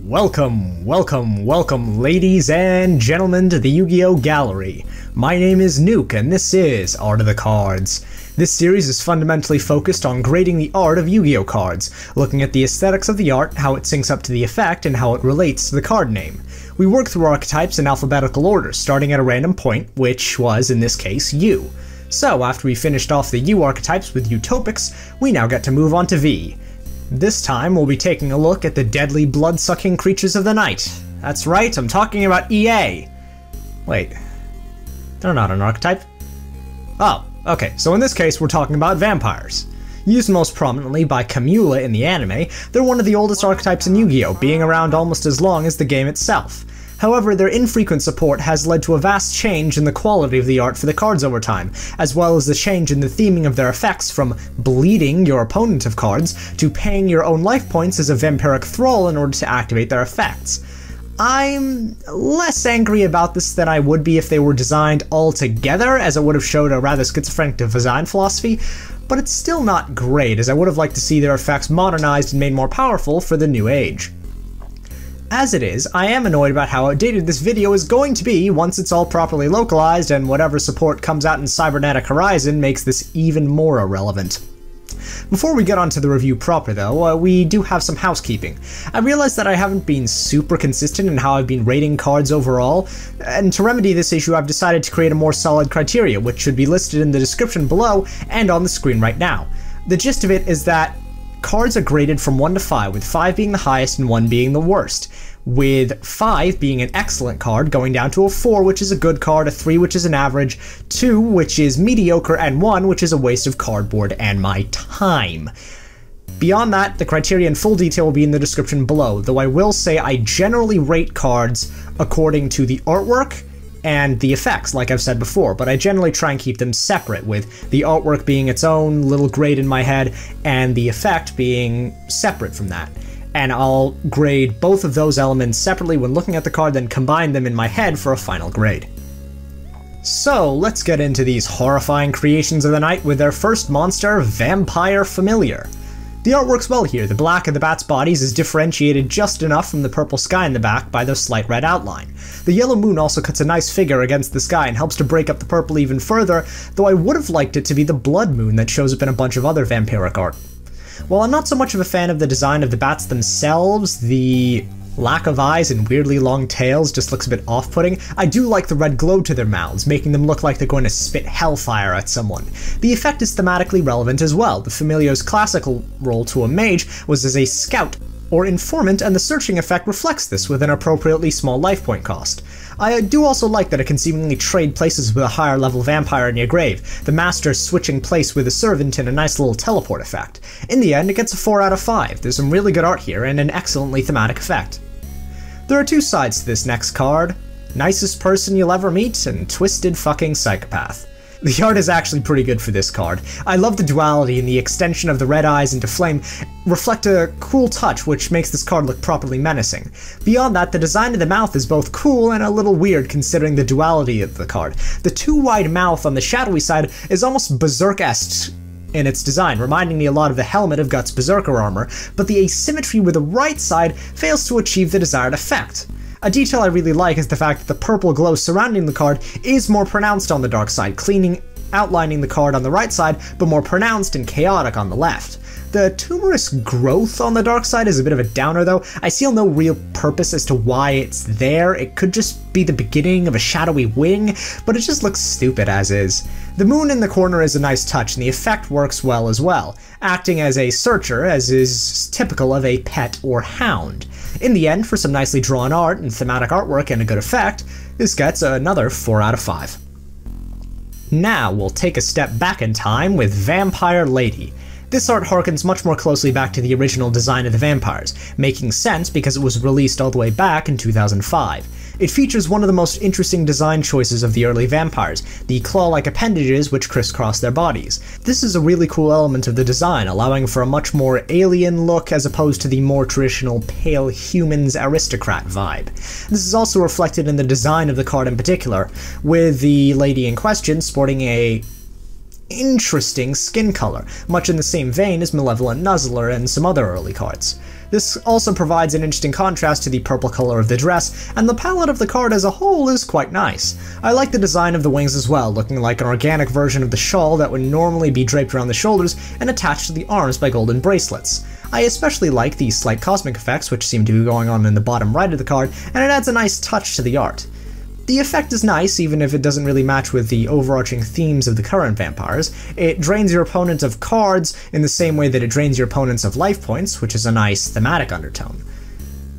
Welcome, ladies and gentlemen, to the Yu-Gi-Oh! Gallery. My name is Nuke, and this is Art of the Cards. This series is fundamentally focused on grading the art of Yu-Gi-Oh! Cards, looking at the aesthetics of the art, how it syncs up to the effect, and how it relates to the card name. We work through archetypes in alphabetical order, starting at a random point, which was, in this case, U. So, after we finished off the U archetypes with Utopics, we now get to move on to V. This time, we'll be taking a look at the deadly blood-sucking creatures of the night. That's right, I'm talking about EA. Wait, they're not an archetype? Oh, okay, so in this case, we're talking about vampires. Used most prominently by Kamula in the anime, they're one of the oldest archetypes in Yu-Gi-Oh!, being around almost as long as the game itself. However, their infrequent support has led to a vast change in the quality of the art for the cards over time, as well as the change in the theming of their effects from bleeding your opponent of cards to paying your own life points as a vampiric thrall in order to activate their effects. I'm less angry about this than I would be if they were designed all together, as it would have showed a rather schizophrenic design philosophy, but it's still not great, as I would have liked to see their effects modernized and made more powerful for the new age. As it is, I am annoyed about how outdated this video is going to be once it's all properly localized, and whatever support comes out in Cybernetic Horizon makes this even more irrelevant. Before we get on to the review proper though, we do have some housekeeping. I realize that I haven't been super consistent in how I've been rating cards overall, and to remedy this issue I've decided to create a more solid criteria, which should be listed in the description below and on the screen right now. The gist of it is that cards are graded from 1 to 5, with 5 being the highest and 1 being the worst, with 5 being an excellent card, going down to a 4, which is a good card, a 3, which is an average, 2, which is mediocre, and 1, which is a waste of cardboard and my time. Beyond that, the criteria in full detail will be in the description below, though I will say I generally rate cards according to the artwork and the effects, like I've said before, but I generally try and keep them separate, with the artwork being its own little grade in my head, and the effect being separate from that. And I'll grade both of those elements separately when looking at the card, then combine them in my head for a final grade. So, let's get into these horrifying creations of the night with their first monster, Vampire Familiar. The art works well here. The black of the bat's bodies is differentiated just enough from the purple sky in the back by the slight red outline. The yellow moon also cuts a nice figure against the sky and helps to break up the purple even further, though I would have liked it to be the blood moon that shows up in a bunch of other vampiric art. While I'm not so much of a fan of the design of the bats themselves, the lack of eyes and weirdly long tails just looks a bit off-putting, I do like the red glow to their mouths, making them look like they're going to spit hellfire at someone. The effect is thematically relevant as well. The Familiar's classical role to a mage was as a scout or informant, and the searching effect reflects this with an appropriately small life point cost. I do also like that it can seemingly trade places with a higher level vampire in your grave, the master switching place with a servant in a nice little teleport effect. In the end, it gets a 4 out of 5. There's some really good art here and an excellently thematic effect. There are two sides to this next card: nicest person you'll ever meet and twisted fucking psychopath. The art is actually pretty good for this card. I love the duality, and the extension of the red eyes into flame reflect a cool touch which makes this card look properly menacing. Beyond that, the design of the mouth is both cool and a little weird considering the duality of the card. The too wide mouth on the shadowy side is almost berserk-esque in its design, reminding me a lot of the helmet of Guts' berserker armor, but the asymmetry with the right side fails to achieve the desired effect. A detail I really like is the fact that the purple glow surrounding the card is more pronounced on the dark side, outlining the card on the right side, but more pronounced and chaotic on the left. The tumorous growth on the dark side is a bit of a downer though. I see no real purpose as to why it's there. It could just be the beginning of a shadowy wing, but it just looks stupid as is. The moon in the corner is a nice touch, and the effect works well as well, acting as a searcher, as is typical of a pet or hound. In the end, for some nicely drawn art and thematic artwork and a good effect, this gets another 4 out of 5. Now we'll take a step back in time with Vampire Lady. This art harkens much more closely back to the original design of the vampires, making sense because it was released all the way back in 2005. It features one of the most interesting design choices of the early vampires, the claw-like appendages which crisscross their bodies. This is a really cool element of the design, allowing for a much more alien look as opposed to the more traditional pale humans aristocrat vibe. This is also reflected in the design of the card in particular, with the lady in question sporting a interesting skin color, much in the same vein as Malevolent Nuzzler and some other early cards. This also provides an interesting contrast to the purple color of the dress, and the palette of the card as a whole is quite nice. I like the design of the wings as well, looking like an organic version of the shawl that would normally be draped around the shoulders and attached to the arms by golden bracelets. I especially like the slight cosmic effects which seem to be going on in the bottom right of the card, and it adds a nice touch to the art. The effect is nice, even if it doesn't really match with the overarching themes of the current vampires. It drains your opponent of cards in the same way that it drains your opponents of life points, which is a nice thematic undertone.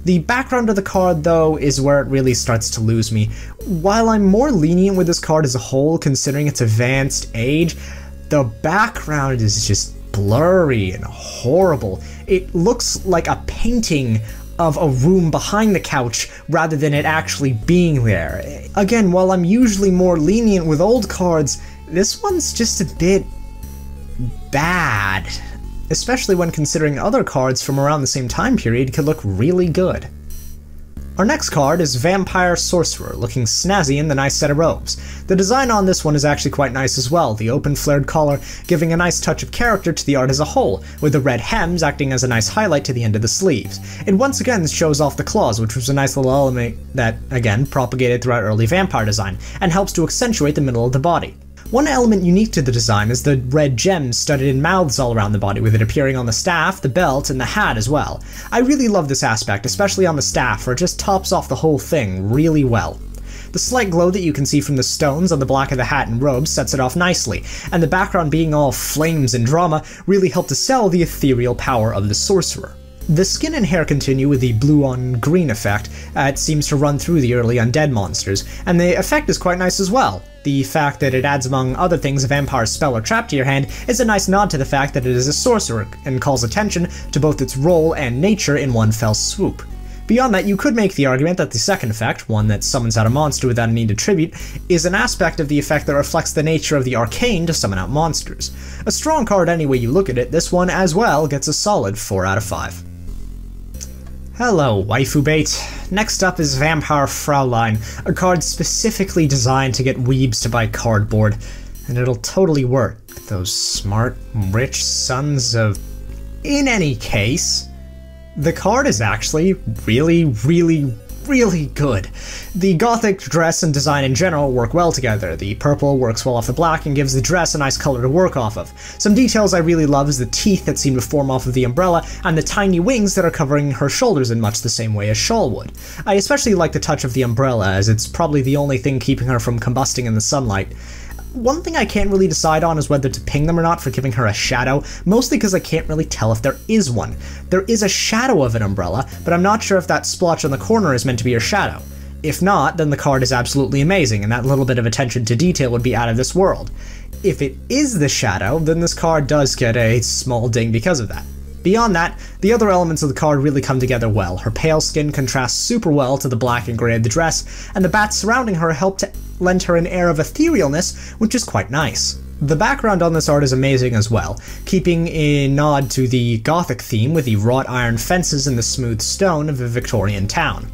The background of the card, though, is where it really starts to lose me. While I'm more lenient with this card as a whole, considering its advanced age, the background is just blurry and horrible. It looks like a painting of a room behind the couch rather than it actually being there. Again, while I'm usually more lenient with old cards, this one's just a bit bad, especially when considering other cards from around the same time period could look really good. Our next card is Vampire Sorcerer, looking snazzy in the nice set of robes. The design on this one is actually quite nice as well, the open flared collar giving a nice touch of character to the art as a whole, with the red hems acting as a nice highlight to the end of the sleeves. It once again shows off the claws, which was a nice little element that, again, propagated throughout early vampire design, and helps to accentuate the middle of the body. One element unique to the design is the red gems studded in mouths all around the body, with it appearing on the staff, the belt, and the hat as well. I really love this aspect, especially on the staff, where it just tops off the whole thing really well. The slight glow that you can see from the stones on the black of the hat and robes sets it off nicely, and the background being all flames and drama really helped to sell the ethereal power of the sorcerer. The skin and hair continue with the blue on green effect. It seems to run through the early undead monsters, and the effect is quite nice as well. The fact that it adds, among other things, a vampire spell or trap to your hand is a nice nod to the fact that it is a sorcerer, and calls attention to both its role and nature in one fell swoop. Beyond that, you could make the argument that the second effect, one that summons out a monster without a need to tribute, is an aspect of the effect that reflects the nature of the arcane to summon out monsters. A strong card any way you look at it, this one as well gets a solid 4 out of 5. Hello, waifu bait. Next up is Vampire Fraulein, a card specifically designed to get weebs to buy cardboard, and it'll totally work. Those smart, rich sons of... In any case, the card is actually really good. The gothic dress and design in general work well together. The purple works well off the black and gives the dress a nice color to work off of. Some details I really love is the teeth that seem to form off of the umbrella and the tiny wings that are covering her shoulders in much the same way as Shawl would. I especially like the touch of the umbrella, as it's probably the only thing keeping her from combusting in the sunlight. One thing I can't really decide on is whether to ping them or not for giving her a shadow, mostly because I can't really tell if there is one. There is a shadow of an umbrella, but I'm not sure if that splotch on the corner is meant to be her shadow. If not, then the card is absolutely amazing, and that little bit of attention to detail would be out of this world. If it is the shadow, then this card does get a small ding because of that. Beyond that, the other elements of the card really come together well. Her pale skin contrasts super well to the black and grey of the dress, and the bats surrounding her help to lend her an air of etherealness, which is quite nice. The background on this art is amazing as well, keeping a nod to the gothic theme with the wrought iron fences and the smooth stone of a Victorian town.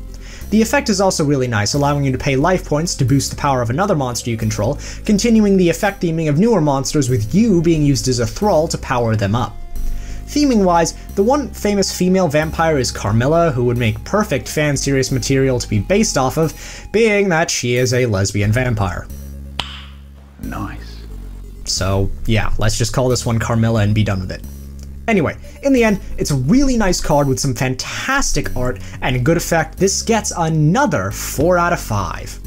The effect is also really nice, allowing you to pay life points to boost the power of another monster you control, continuing the effect theming of newer monsters with you being used as a thrall to power them up. Theming-wise, the one famous female vampire is Carmilla, who would make perfect fan-serious material to be based off of, being that she is a lesbian vampire. Nice. So yeah, let's just call this one Carmilla and be done with it. Anyway, in the end, it's a really nice card with some fantastic art and a good effect. This gets another 4 out of 5.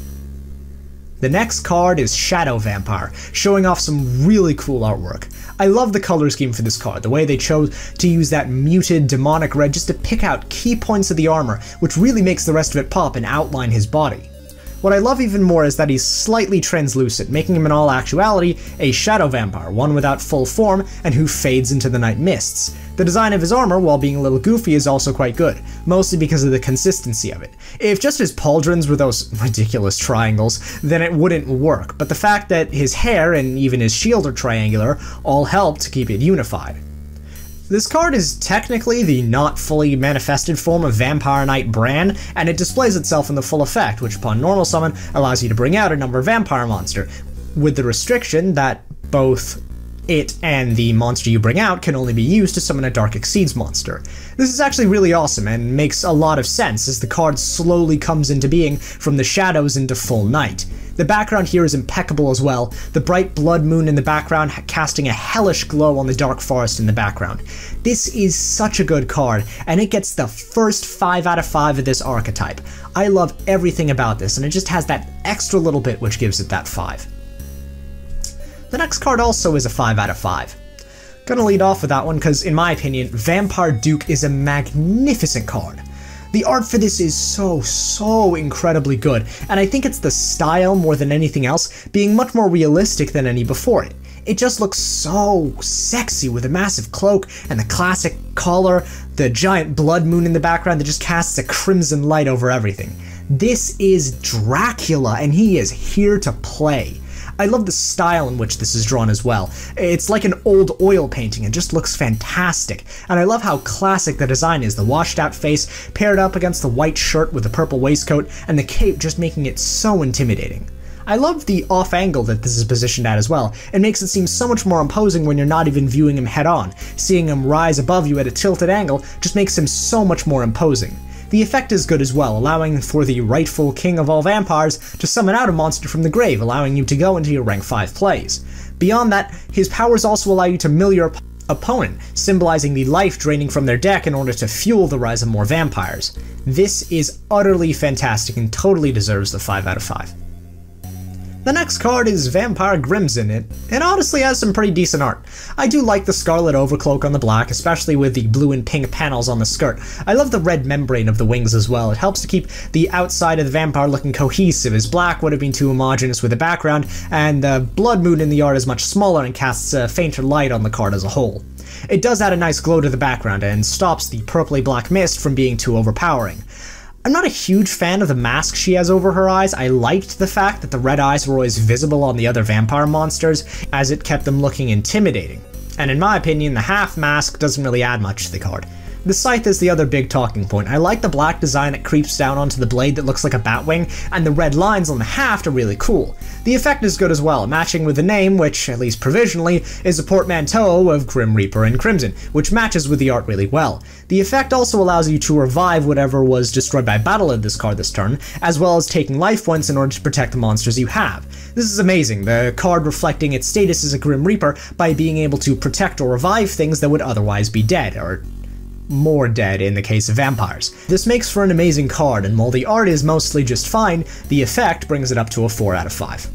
The next card is Shadow Vampire, showing off some really cool artwork. I love the color scheme for this card, the way they chose to use that muted demonic red just to pick out key points of the armor, which really makes the rest of it pop and outline his body. What I love even more is that he's slightly translucent, making him in all actuality a shadow vampire, one without full form and who fades into the night mists. The design of his armor, while being a little goofy, is also quite good, mostly because of the consistency of it. If just his pauldrons were those ridiculous triangles, then it wouldn't work, but the fact that his hair and even his shield are triangular all help to keep it unified. This card is technically the not fully manifested form of Vampire Knight Bran, and it displays itself in the full effect, which upon normal summon allows you to bring out a number vampire monster, with the restriction that both It and the monster you bring out can only be used to summon a Dark Exceeds monster. This is actually really awesome and makes a lot of sense as the card slowly comes into being from the shadows into full night. The background here is impeccable as well, the bright blood moon in the background casting a hellish glow on the dark forest in the background. This is such a good card, and it gets the first 5 out of 5 of this archetype. I love everything about this, and it just has that extra little bit which gives it that 5. The next card also is a 5 out of 5. Gonna lead off with that one because, in my opinion, Vampire Duke is a magnificent card. The art for this is so incredibly good, and I think it's the style more than anything else, being much more realistic than any before it. It just looks so sexy with a massive cloak and the classic collar, the giant blood moon in the background that just casts a crimson light over everything. This is Dracula, and he is here to play. I love the style in which this is drawn as well. It's like an old oil painting and just looks fantastic. And I love how classic the design is, the washed out face paired up against the white shirt with the purple waistcoat and the cape just making it so intimidating. I love the off angle that this is positioned at as well. It makes it seem so much more imposing when you're not even viewing him head on. Seeing him rise above you at a tilted angle just makes him so much more imposing. The effect is good as well, allowing for the rightful king of all vampires to summon out a monster from the grave, allowing you to go into your rank 5 plays. Beyond that, his powers also allow you to mill your opponent, symbolizing the life draining from their deck in order to fuel the rise of more vampires. This is utterly fantastic and totally deserves the 5 out of 5. The next card is Vampire Crimson. It honestly has some pretty decent art. I do like the scarlet overcloak on the black, especially with the blue and pink panels on the skirt. I love the red membrane of the wings as well. It helps to keep the outside of the vampire looking cohesive, as black would have been too homogeneous with the background, and the blood moon in the art is much smaller and casts a fainter light on the card as a whole. It does add a nice glow to the background and stops the purpley black mist from being too overpowering. I'm not a huge fan of the mask she has over her eyes. I liked the fact that the red eyes were always visible on the other vampire monsters, as it kept them looking intimidating. And in my opinion, the half mask doesn't really add much to the card. The scythe is the other big talking point. I like the black design that creeps down onto the blade that looks like a batwing, and the red lines on the haft are really cool. The effect is good as well, matching with the name, which, at least provisionally, is a portmanteau of Grim Reaper and Crimson, which matches with the art really well. The effect also allows you to revive whatever was destroyed by battle of this card this turn, as well as taking life points in order to protect the monsters you have. This is amazing, the card reflecting its status as a Grim Reaper by being able to protect or revive things that would otherwise be dead, or more dead in the case of vampires. This makes for an amazing card, and while the art is mostly just fine, the effect brings it up to a 4 out of 5.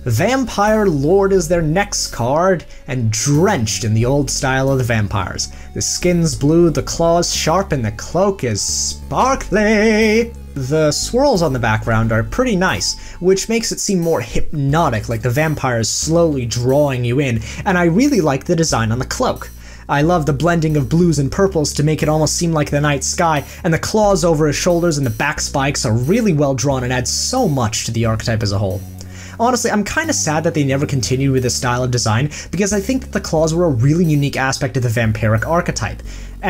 Vampire Lord is their next card, and drenched in the old style of the vampires. The skin's blue, the claws sharp, and the cloak is sparkly! The swirls on the background are pretty nice, which makes it seem more hypnotic, like the vampire is slowly drawing you in, and I really like the design on the cloak. I love the blending of blues and purples to make it almost seem like the night sky, and the claws over his shoulders and the back spikes are really well drawn and add so much to the archetype as a whole. Honestly, I'm kinda sad that they never continued with this style of design, because I think that the claws were a really unique aspect of the vampiric archetype.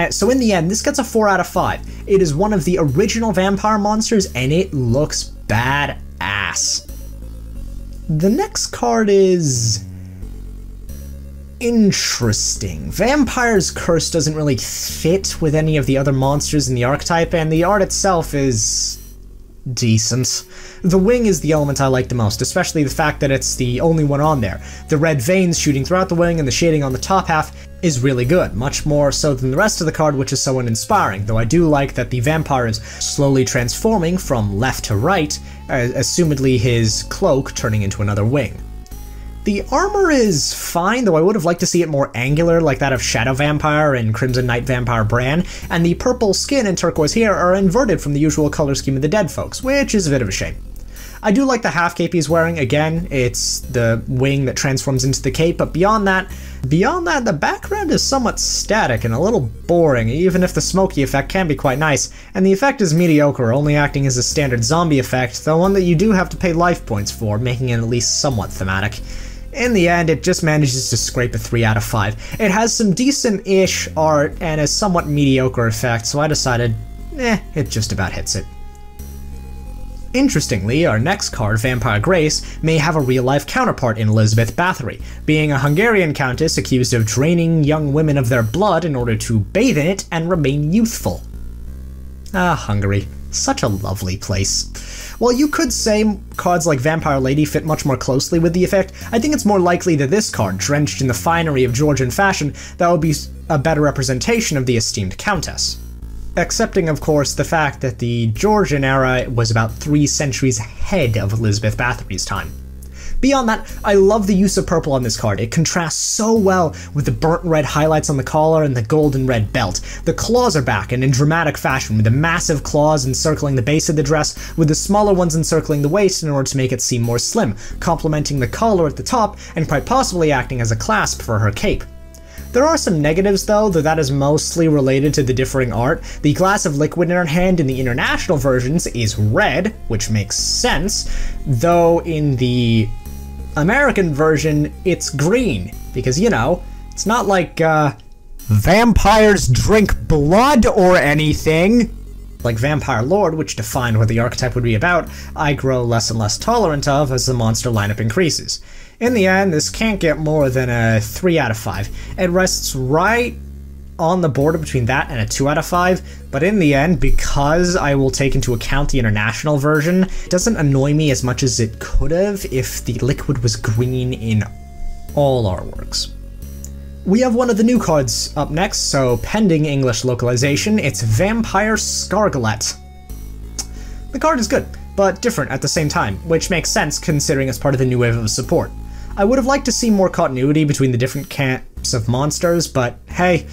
So in the end, this gets a 4 out of 5. It is one of the original vampire monsters, and it looks badass. The next card is interesting. Vampire's Curse doesn't really fit with any of the other monsters in the archetype, and the art itself is decent. The wing is the element I like the most, especially the fact that it's the only one on there. The red veins shooting throughout the wing and the shading on the top half is really good, much more so than the rest of the card, which is so uninspiring, though I do like that the vampire is slowly transforming from left to right, assumedly his cloak turning into another wing. The armor is fine, though I would have liked to see it more angular like that of Shadow Vampire and Crimson Knight Vampire Bran, and the purple skin and turquoise hair are inverted from the usual color scheme of the dead folks, which is a bit of a shame. I do like the half cape he's wearing. Again, it's the wing that transforms into the cape, but beyond that, the background is somewhat static and a little boring, even if the smoky effect can be quite nice, and the effect is mediocre, only acting as a standard zombie effect, though one that you do have to pay life points for, making it at least somewhat thematic. In the end, it just manages to scrape a 3 out of 5. It has some decent-ish art and a somewhat mediocre effect, so I decided, it just about hits it. Interestingly, our next card, Vampire Grace, may have a real-life counterpart in Elizabeth Bathory, being a Hungarian countess accused of draining young women of their blood in order to bathe in it and remain youthful. Ah, Hungary. Such a lovely place. While you could say cards like Vampire Lady fit much more closely with the effect, I think it's more likely that this card, drenched in the finery of Georgian fashion, that would be a better representation of the esteemed countess. Accepting, of course, the fact that the Georgian era was about 3 centuries ahead of Elizabeth Bathory's time. Beyond that, I love the use of purple on this card. It contrasts so well with the burnt red highlights on the collar and the golden red belt. The claws are back and in dramatic fashion, with the massive claws encircling the base of the dress, with the smaller ones encircling the waist in order to make it seem more slim, complementing the collar at the top and quite possibly acting as a clasp for her cape. There are some negatives though that is mostly related to the differing art. The glass of liquid in her hand in the international versions is red, which makes sense, though in the American version it's green, because, you know, it's not like vampires drink blood or anything. Like Vampire Lord, which defined what the archetype would be about, I grow less and less tolerant of as the monster lineup increases. In the end, this can't get more than a 3 out of 5. It rests right on the border between that and a 2 out of 5, but in the end, because I will take into account the international version, it doesn't annoy me as much as it could have if the liquid was green in all artworks. We have one of the new cards up next, so pending English localization, it's Vampire Scargalet. The card is good, but different at the same time, which makes sense considering it's part of the new wave of support. I would have liked to see more continuity between the different camps of monsters, but hey,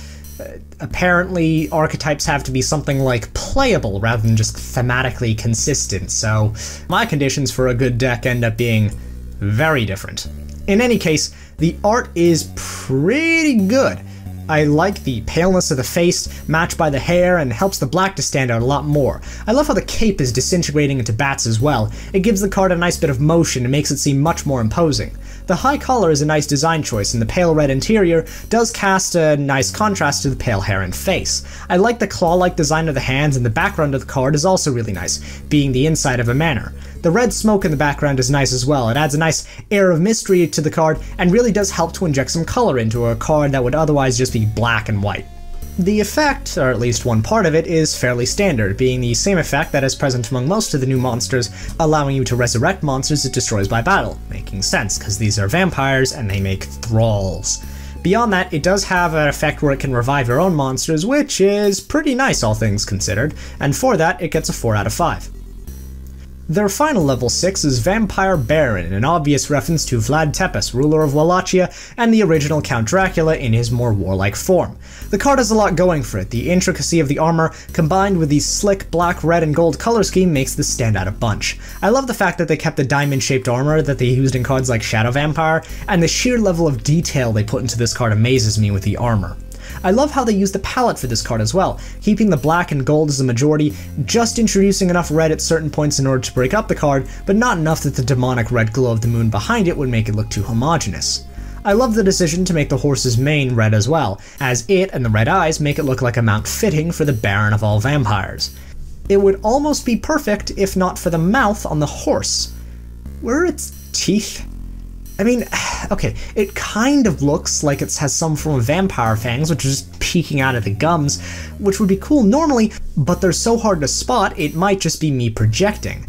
apparently archetypes have to be something like playable rather than just thematically consistent, so my conditions for a good deck end up being very different. In any case, the art is pretty good. I like the paleness of the face, matched by the hair, and helps the black to stand out a lot more. I love how the cape is disintegrating into bats as well. It gives the card a nice bit of motion and makes it seem much more imposing. The high collar is a nice design choice, and the pale red interior does cast a nice contrast to the pale hair and face. I like the claw-like design of the hands, and the background of the card is also really nice, being the inside of a manor. The red smoke in the background is nice as well. It adds a nice air of mystery to the card and really does help to inject some color into a card that would otherwise just be black and white. The effect, or at least one part of it, is fairly standard, being the same effect that is present among most of the new monsters, allowing you to resurrect monsters it destroys by battle, making sense because these are vampires and they make thralls. Beyond that, it does have an effect where it can revive your own monsters, which is pretty nice all things considered, and for that it gets a 4 out of 5. Their final level 6 is Vampire Baron, an obvious reference to Vlad Tepes, ruler of Wallachia, and the original Count Dracula in his more warlike form. The card has a lot going for it. The intricacy of the armor, combined with the slick black, red, and gold color scheme, makes this stand out a bunch. I love the fact that they kept the diamond-shaped armor that they used in cards like Shadow Vampire, and the sheer level of detail they put into this card amazes me with the armor. I love how they use the palette for this card as well, keeping the black and gold as a majority, just introducing enough red at certain points in order to break up the card, but not enough that the demonic red glow of the moon behind it would make it look too homogeneous. I love the decision to make the horse's mane red as well, as it and the red eyes make it look like a mount fitting for the Baron of all vampires. It would almost be perfect if not for the mouth on the horse. Where are its teeth? I mean, okay, it kind of looks like it has some form of vampire fangs, which are just peeking out of the gums, which would be cool normally, but they're so hard to spot it might just be me projecting.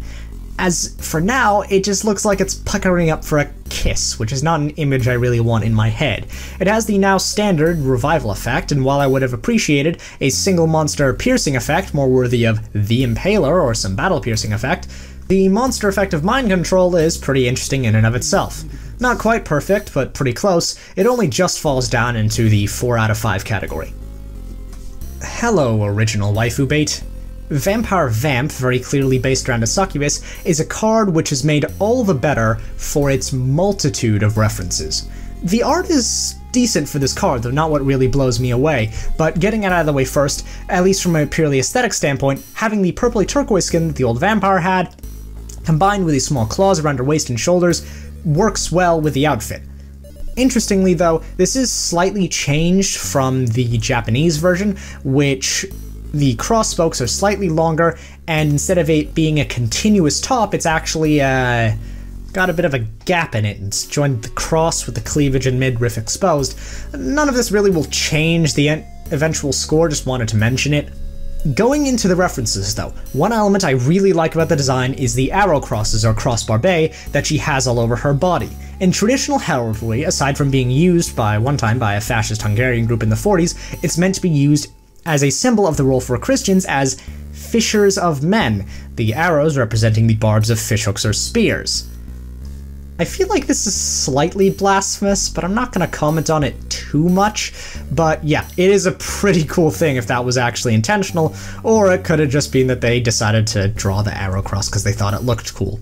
As for now, it just looks like it's puckering up for a kiss, which is not an image I really want in my head. It has the now standard revival effect, and while I would have appreciated a single monster piercing effect more worthy of the Impaler or some battle piercing effect, the monster effect of mind control is pretty interesting in and of itself. Not quite perfect, but pretty close. It only just falls down into the 4 out of 5 category. Hello, original waifu bait. Vampire Vamp, very clearly based around a succubus, is a card which is made all the better for its multitude of references. The art is decent for this card, though not what really blows me away, but getting it out of the way first, at least from a purely aesthetic standpoint, having the purpley turquoise skin that the old vampire had, combined with these small claws around her waist and shoulders, works well with the outfit. Interestingly though, this is slightly changed from the Japanese version, which The cross spokes are slightly longer, and instead of it being a continuous top, it's actually got a bit of a gap in it. It's joined the cross with the cleavage and midriff exposed. None of this really will change the eventual score, just wanted to mention it. Going into the references though, one element I really like about the design is the arrow crosses or crossbar bay that she has all over her body. In traditional heraldry, aside from being used by one time by a fascist Hungarian group in the 40s, it's meant to be used as a symbol of the role for Christians as fishers of men, the arrows representing the barbs of fishhooks or spears. I feel like this is slightly blasphemous, but I'm not going to comment on it too much. But yeah, it is a pretty cool thing if that was actually intentional, or it could have just been that they decided to draw the arrow cross because they thought it looked cool.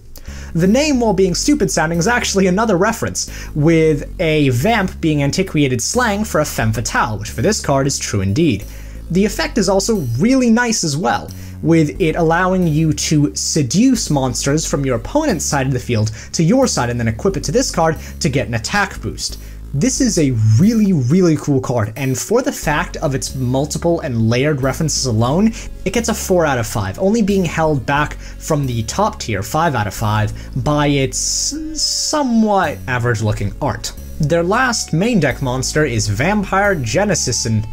The name, while being stupid sounding, is actually another reference, with a vamp being antiquated slang for a femme fatale, which for this card is true indeed. The effect is also really nice as well, with it allowing you to seduce monsters from your opponent's side of the field to your side and then equip it to this card to get an attack boost. This is a really cool card, and for the fact of its multiple and layered references alone, it gets a 4 out of 5, only being held back from the top tier 5 out of 5 by its somewhat average looking art. Their last main deck monster is Vampire Genesis, and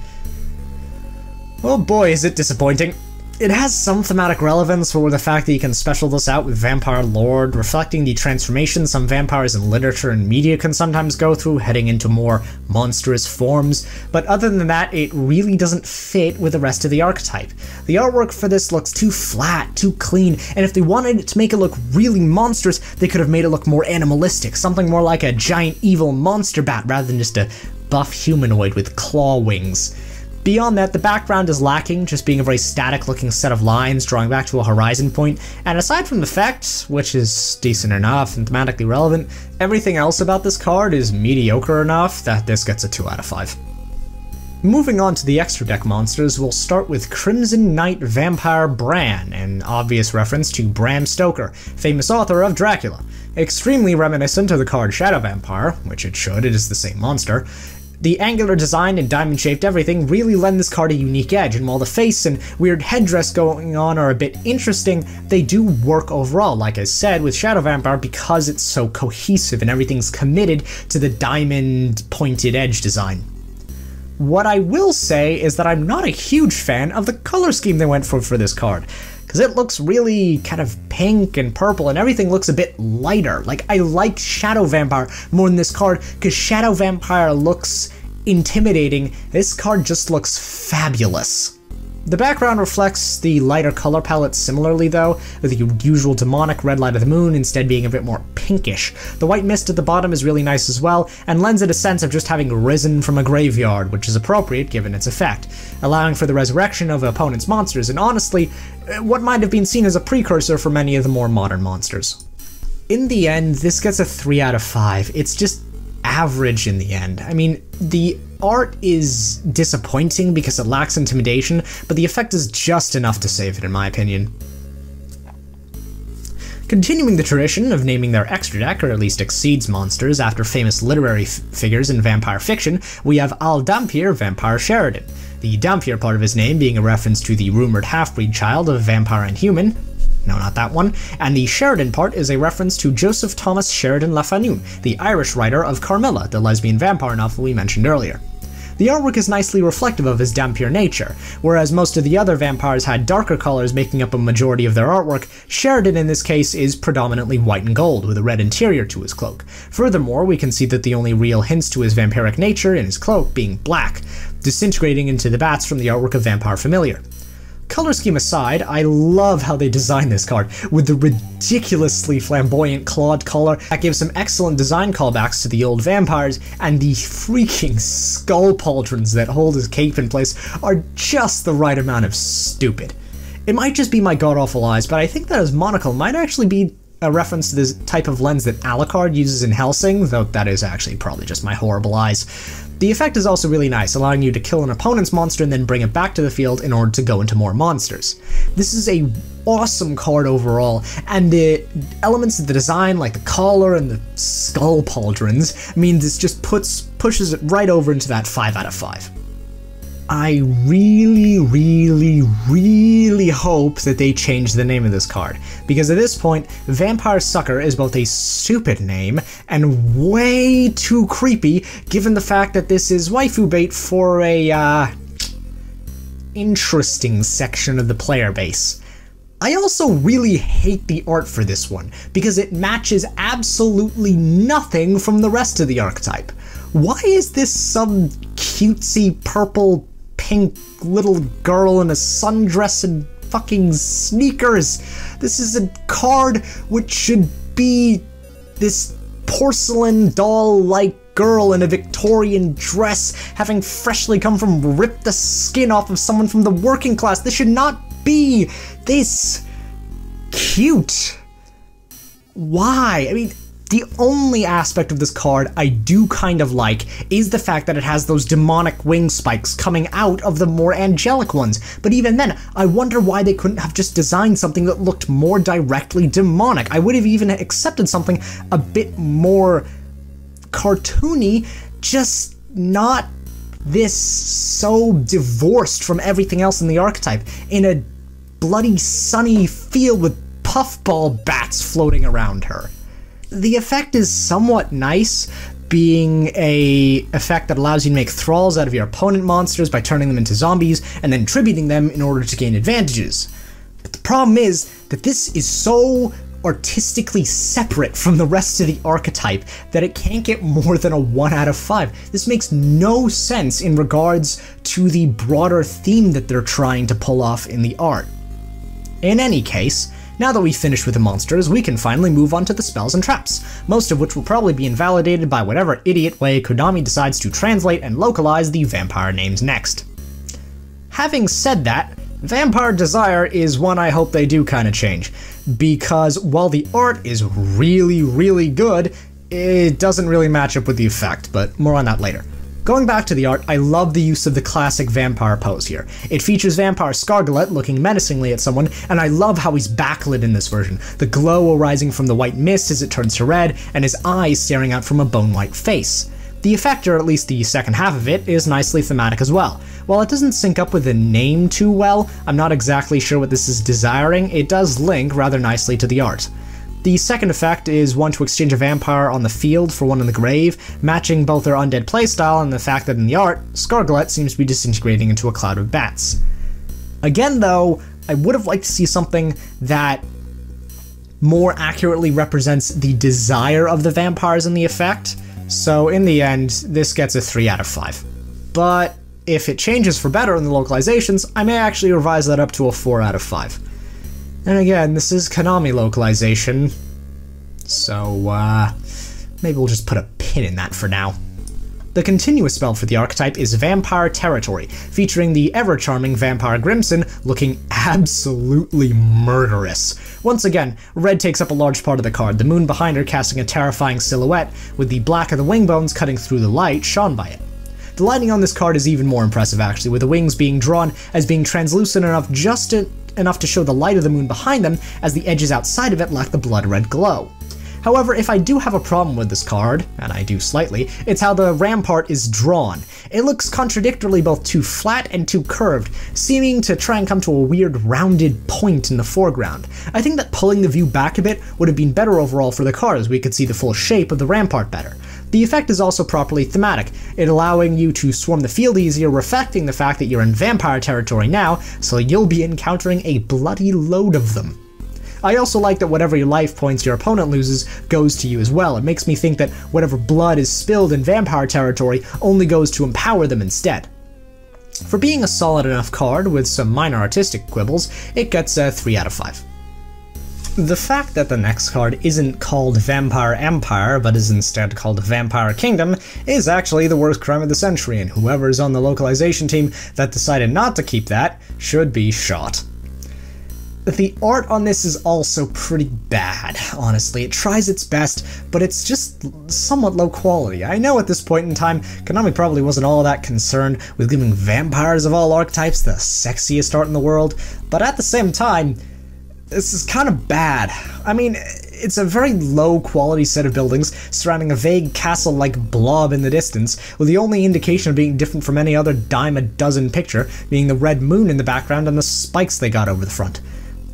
oh boy is it disappointing. It has some thematic relevance for the fact that you can special this out with Vampire Lord, reflecting the transformation some vampires in literature and media can sometimes go through, heading into more monstrous forms, but other than that, it really doesn't fit with the rest of the archetype. The artwork for this looks too flat, too clean, and if they wanted to make it look really monstrous, they could have made it look more animalistic, something more like a giant evil monster bat rather than just a buff humanoid with claw wings. Beyond that, the background is lacking, just being a very static looking set of lines drawing back to a horizon point, and aside from the effect, which is decent enough and thematically relevant, everything else about this card is mediocre enough that this gets a 2 out of 5. Moving on to the extra deck monsters, we'll start with Crimson Knight Vampire Bran, an obvious reference to Bram Stoker, famous author of Dracula. Extremely reminiscent of the card Shadow Vampire, which it should, it is the same monster. The angular design and diamond-shaped everything really lend this card a unique edge, and while the face and weird headdress going on are a bit interesting, they do work overall, like I said, with Shadow Vampire because it's so cohesive and everything's committed to the diamond-pointed edge design. What I will say is that I'm not a huge fan of the color scheme they went for this card, because it looks really kind of pink and purple and everything looks a bit lighter. Like, I like Shadow Vampire more than this card because Shadow Vampire looks intimidating. This card just looks fabulous. The background reflects the lighter color palette similarly though, with the usual demonic red light of the moon instead being a bit more pinkish. The white mist at the bottom is really nice as well, and lends it a sense of just having risen from a graveyard, which is appropriate given its effect, allowing for the resurrection of opponent's monsters, and honestly, what might have been seen as a precursor for many of the more modern monsters. In the end, this gets a 3 out of 5. It's just average in the end. I mean, the art is disappointing because it lacks intimidation, but the effect is just enough to save it in my opinion. Continuing the tradition of naming their extra deck, or at least exceeds monsters, after famous literary figures in vampire fiction, we have Al Dampier Vampire Sheridan. The Dampier part of his name being a reference to the rumored half-breed child of vampire and human, no, not that one, and the Sheridan part is a reference to Joseph Thomas Sheridan Le Fanu, the Irish writer of Carmilla, the lesbian vampire novel we mentioned earlier. The artwork is nicely reflective of his Dampier nature. Whereas most of the other vampires had darker colors making up a majority of their artwork, Sheridan in this case is predominantly white and gold, with a red interior to his cloak. Furthermore, we can see that the only real hints to his vampiric nature in his cloak being black, disintegrating into the bats from the artwork of Vampire Familiar. Color scheme aside, I love how they designed this card, with the ridiculously flamboyant clawed color that gives some excellent design callbacks to the old vampires, and the freaking skull pauldrons that hold his cape in place are just the right amount of stupid. It might just be my god-awful eyes, but I think that his monocle might actually be a reference to this type of lens that Alucard uses in Hellsing, though that is actually probably just my horrible eyes. The effect is also really nice, allowing you to kill an opponent's monster and then bring it back to the field in order to go into more monsters. This is a awesome card overall, and the elements of the design, like the collar and the skull pauldrons, mean this just pushes it right over into that 5 out of 5. I really, really, really hope that they change the name of this card, because at this point, Vampire Sucker is both a stupid name and way too creepy, given the fact that this is waifu bait for a, interesting section of the player base. I also really hate the art for this one, because it matches absolutely nothing from the rest of the archetype. Why is this some cutesy purple pink little girl in a sundress and fucking sneakers? This is a card which should be this porcelain doll-like girl in a Victorian dress having freshly come from rip the skin off of someone from the working class. This should not be this cute. Why? I mean, the only aspect of this card I do kind of like is the fact that it has those demonic wing spikes coming out of the more angelic ones, but even then, I wonder why they couldn't have just designed something that looked more directly demonic. I would have even accepted something a bit more cartoony, just not this so divorced from everything else in the archetype, in a bloody sunny field with puffball bats floating around her. The effect is somewhat nice, being a effect that allows you to make thralls out of your opponent monsters by turning them into zombies and then tributing them in order to gain advantages. But the problem is that this is so artistically separate from the rest of the archetype that it can't get more than a 1 out of 5. This makes no sense in regards to the broader theme that they're trying to pull off in the art. In any case, now that we've finished with the monsters, we can finally move on to the spells and traps, most of which will probably be invalidated by whatever idiot way Konami decides to translate and localize the vampire names next. Having said that, Vampire Desire is one I hope they do kind of change, because while the art is really, really good, it doesn't really match up with the effect, but more on that later. Going back to the art, I love the use of the classic vampire pose here. It features Vampire Scarlet looking menacingly at someone, and I love how he's backlit in this version, the glow arising from the white mist as it turns to red, and his eyes staring out from a bone-white face. The effect, or at least the second half of it, is nicely thematic as well. While it doesn't sync up with the name too well, I'm not exactly sure what this is desiring, it does link rather nicely to the art. The second effect is one to exchange a vampire on the field for one in the grave, matching both their undead playstyle and the fact that in the art, Scarlet seems to be disintegrating into a cloud of bats. Again though, I would have liked to see something that more accurately represents the desire of the vampires in the effect, so in the end, this gets a 3 out of 5. But if it changes for better in the localizations, I may actually revise that up to a 4 out of 5. And again, this is Konami localization, so maybe we'll just put a pin in that for now. The continuous spell for the archetype is Vampire Territory, featuring the ever-charming Vampire Grimson looking absolutely murderous. Once again, red takes up a large part of the card, the moon behind her casting a terrifying silhouette, with the black of the wing bones cutting through the light shone by it. The lighting on this card is even more impressive actually, with the wings being drawn as being translucent enough enough to show the light of the moon behind them, as the edges outside of it lack the blood red glow. However, if I do have a problem with this card, and I do slightly, it's how the rampart is drawn. It looks contradictorily both too flat and too curved, seeming to try and come to a weird rounded point in the foreground. I think that pulling the view back a bit would have been better overall for the card, as we could see the full shape of the rampart better. The effect is also properly thematic, it allowing you to swarm the field easier, reflecting the fact that you're in vampire territory now, so you'll be encountering a bloody load of them. I also like that whatever your life points your opponent loses goes to you as well. It makes me think that whatever blood is spilled in vampire territory only goes to empower them instead. For being a solid enough card with some minor artistic quibbles, it gets a 3 out of 5. The fact that the next card isn't called Vampire Empire, but is instead called Vampire Kingdom, is actually the worst crime of the century, and whoever's on the localization team that decided not to keep that should be shot. The art on this is also pretty bad, honestly. It tries its best, but it's just somewhat low quality. I know at this point in time, Konami probably wasn't all that concerned with giving vampires of all archetypes the sexiest art in the world, but at the same time, this is kind of bad. I mean, It's a very low quality set of buildings surrounding a vague castle-like blob in the distance, with the only indication of being different from any other dime a dozen picture being the red moon in the background and the spikes they got over the front.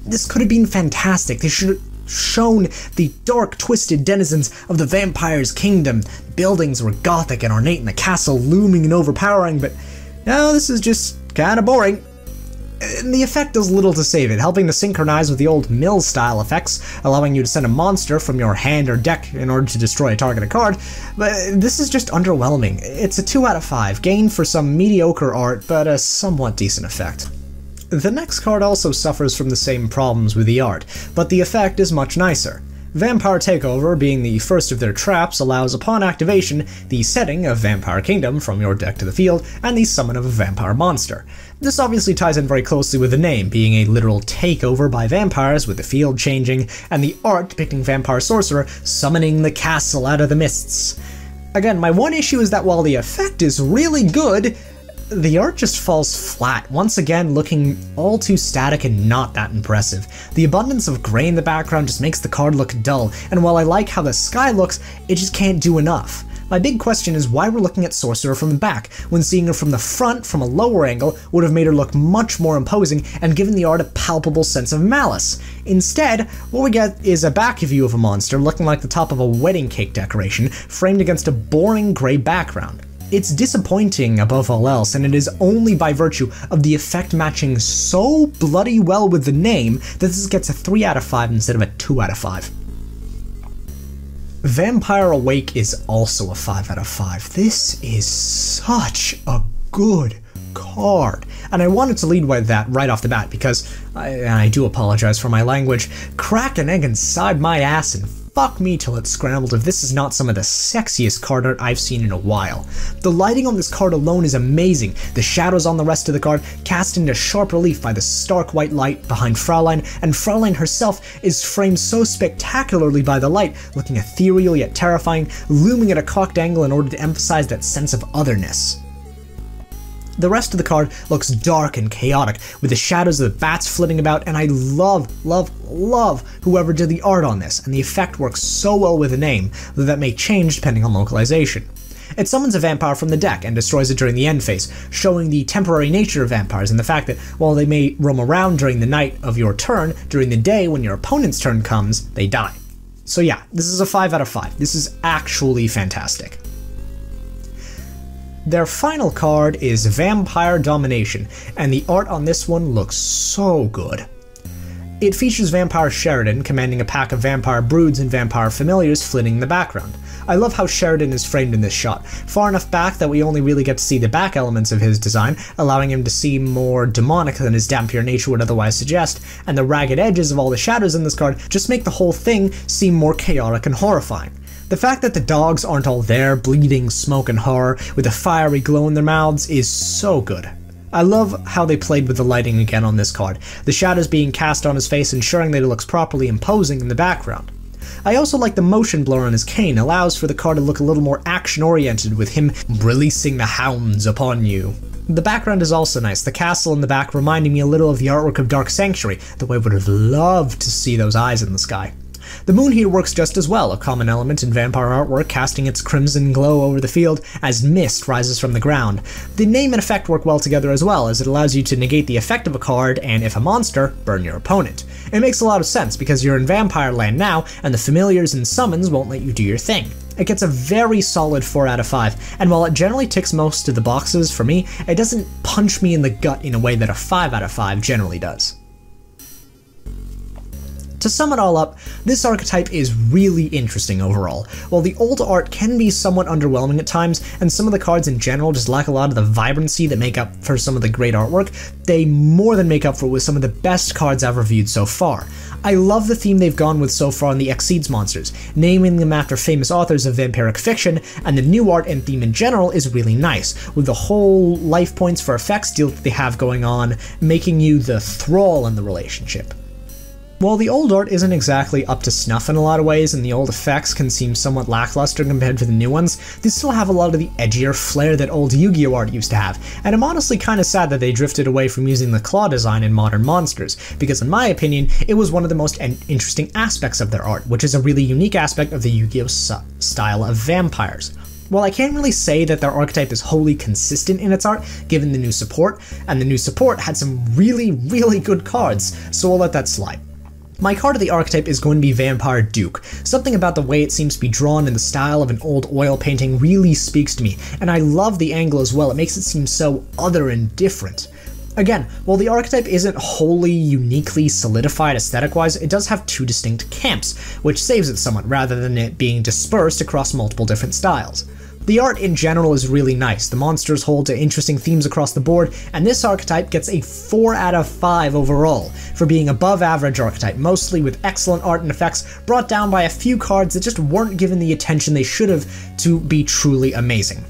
This could have been fantastic. They should have shown the dark, twisted denizens of the vampire's kingdom. The buildings were gothic and ornate and the castle looming and overpowering, but no, this is just kinda boring. And the effect does little to save it, helping to synchronize with the old mill-style effects, allowing you to send a monster from your hand or deck in order to destroy a targeted card, but this is just underwhelming. It's a 2 out of 5, gained for some mediocre art, but a somewhat decent effect. The next card also suffers from the same problems with the art, but the effect is much nicer. Vampire Takeover, being the first of their traps, allows upon activation the setting of Vampire Kingdom from your deck to the field and the summon of a vampire monster. This obviously ties in very closely with the name, being a literal takeover by vampires with the field changing, and the art depicting Vampire Sorcerer summoning the castle out of the mists. Again, my one issue is that while the effect is really good, the art just falls flat, once again looking all too static and not that impressive. The abundance of grey in the background just makes the card look dull, and while I like how the sky looks, it just can't do enough. My big question is why we're looking at Sorcerer from the back, when seeing her from the front from a lower angle would have made her look much more imposing and given the art a palpable sense of malice. Instead, what we get is a back view of a monster looking like the top of a wedding cake decoration, framed against a boring grey background. It's disappointing above all else, and it is only by virtue of the effect matching so bloody well with the name that this gets a 3 out of 5 instead of a 2 out of 5. Vampire Awake is also a 5 out of 5. This is such a good card, and I wanted to lead with that right off the bat because, I do apologize for my language, crack an egg inside my ass and fuck me till it's scrambled if this is not some of the sexiest card art I've seen in a while. The lighting on this card alone is amazing, the shadows on the rest of the card cast into sharp relief by the stark white light behind Fraulein, and Fraulein herself is framed so spectacularly by the light, looking ethereal yet terrifying, looming at a cocked angle in order to emphasize that sense of otherness. The rest of the card looks dark and chaotic, with the shadows of the bats flitting about, and I love whoever did the art on this, and the effect works so well with the name, though that may change depending on localization. It summons a vampire from the deck and destroys it during the end phase, showing the temporary nature of vampires and the fact that while they may roam around during the night of your turn, during the day when your opponent's turn comes, they die. So yeah, this is a 5 out of 5. This is actually fantastic. Their final card is Vampire Domination, and the art on this one looks so good. It features Vampire Sheridan commanding a pack of vampire broods and vampire familiars flitting in the background. I love how Sheridan is framed in this shot, far enough back that we only really get to see the back elements of his design, allowing him to seem more demonic than his dampier nature would otherwise suggest, and the ragged edges of all the shadows in this card just make the whole thing seem more chaotic and horrifying. The fact that the dogs aren't all there, bleeding smoke and horror, with a fiery glow in their mouths is so good. I love how they played with the lighting again on this card, the shadows being cast on his face ensuring that it looks properly imposing in the background. I also like the motion blur on his cane, allows for the card to look a little more action-oriented with him releasing the hounds upon you. The background is also nice, the castle in the back reminding me a little of the artwork of Dark Sanctuary, though I would have loved to see those eyes in the sky. The moon here works just as well, a common element in vampire artwork, casting its crimson glow over the field as mist rises from the ground. The name and effect work well together as well, as it allows you to negate the effect of a card and, if a monster, burn your opponent. It makes a lot of sense because you're in vampire land now, and the familiars and summons won't let you do your thing. It gets a very solid 4 out of 5, and while it generally ticks most of the boxes for me, it doesn't punch me in the gut in a way that a 5 out of 5 generally does. To sum it all up, this archetype is really interesting overall. While the old art can be somewhat underwhelming at times, and some of the cards in general just lack a lot of the vibrancy that make up for some of the great artwork, they more than make up for it with some of the best cards I've reviewed so far. I love the theme they've gone with so far in the Exceeds monsters, naming them after famous authors of vampiric fiction, and the new art and theme in general is really nice, with the whole life points for effects deal that they have going on, making you the thrall in the relationship. While the old art isn't exactly up to snuff in a lot of ways, and the old effects can seem somewhat lackluster compared to the new ones, they still have a lot of the edgier flair that old Yu-Gi-Oh art used to have, and I'm honestly kinda sad that they drifted away from using the claw design in modern monsters, because in my opinion, it was one of the most interesting aspects of their art, which is a really unique aspect of the Yu-Gi-Oh style of vampires. While I can't really say that their archetype is wholly consistent in its art, given the new support, and the new support had some really good cards, so I'll let that slide. My card of the archetype is going to be Vampire Duke. Something about the way it seems to be drawn in the style of an old oil painting really speaks to me, and I love the angle as well. It makes it seem so other and different. Again, while the archetype isn't wholly uniquely solidified aesthetic-wise, it does have two distinct camps, which saves it somewhat rather than it being dispersed across multiple different styles. The art in general is really nice, the monsters hold to interesting themes across the board, and this archetype gets a 4 out of 5 overall, for being above average archetype, mostly with excellent art and effects brought down by a few cards that just weren't given the attention they should have to be truly amazing.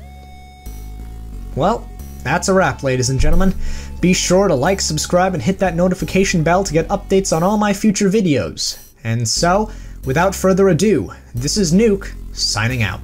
Well, that's a wrap, ladies and gentlemen. Be sure to like, subscribe, and hit that notification bell to get updates on all my future videos. And so, without further ado, this is Nuke, signing out.